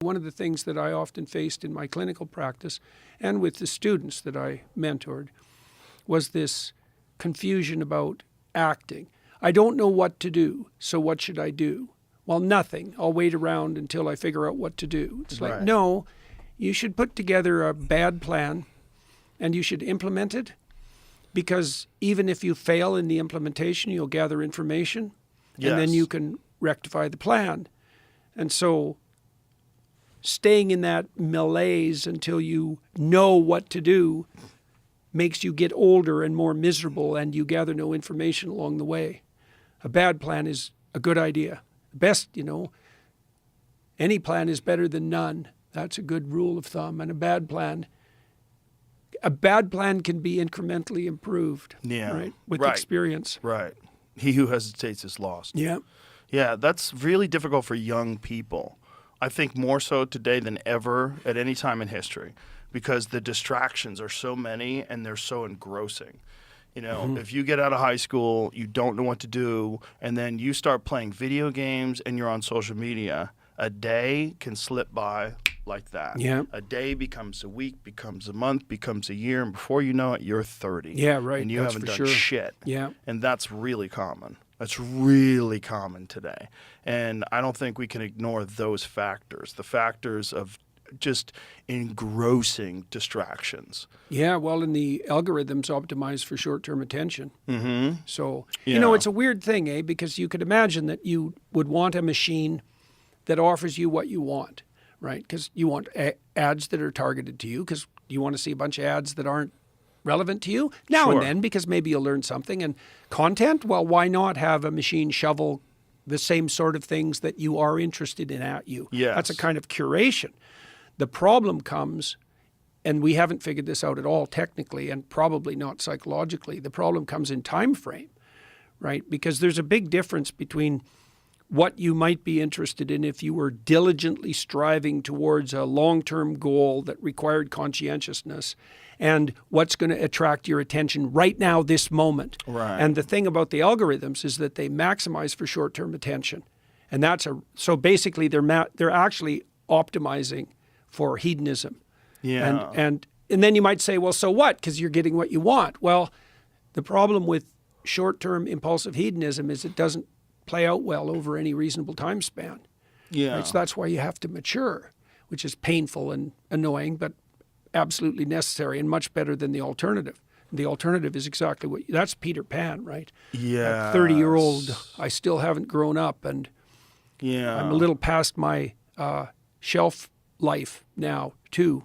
One of the things that I often faced in my clinical practice and with the students that I mentored was this confusion about acting. I don't know what to do, so what should I do? Well, nothing. I'll wait around until I figure out what to do. It's like, no, you should put together a bad plan and you should implement it, because even if you fail in the implementation, you'll gather information and then you can rectify the plan. And so staying in that malaise until you know what to do makes you get older and more miserable, and you gather no information along the way. A bad plan is a good idea. Best, any plan is better than none. That's a good rule of thumb. And a bad plan can be incrementally improved, right? With experience. Right. He who hesitates is lost. Yeah. Yeah, that's really difficult for young people. I think more so today than ever at any time in history, because the distractions are so many and they're so engrossing. If you get out of high school, you don't know what to do, and then you start playing video games and you're on social media, a day can slip by like that. Yeah. A day becomes a week, becomes a month, becomes a year, and before you know it, you're 30. Yeah, right. And you haven't done shit. Yeah. And that's really common. That's really common today. And I don't think we can ignore those factors, the factors of just engrossing distractions. Yeah, well, and the algorithms optimize for short-term attention. Mm-hmm. So, it's a weird thing, because you could imagine that you would want a machine that offers you what you want, right? Because you want ads that are targeted to you, because you want to see a bunch of ads that aren't relevant to you now and then, because maybe you'll learn something. And content, well, why not have a machine shovel the same sort of things that you are interested in at you? Yes. That's a kind of curation. The problem comes, and we haven't figured this out at all technically and probably not psychologically, the problem comes in time frame, right? Because there's a big difference between what you might be interested in if you were diligently striving towards a long-term goal that required conscientiousness, and what's going to attract your attention right now, this moment. Right. And the thing about the algorithms is that they maximize for short-term attention. And so basically they're actually optimizing for hedonism. Yeah. And then you might say, well, so what? Because you're getting what you want. Well, the problem with short-term impulsive hedonism is it doesn't play out well over any reasonable time span. Yeah. Right? So that's why you have to mature, which is painful and annoying, but absolutely necessary and much better than the alternative. The alternative is exactly that's Peter Pan, right? Yeah. 30-year-old, I still haven't grown up, and I'm a little past my shelf life now too.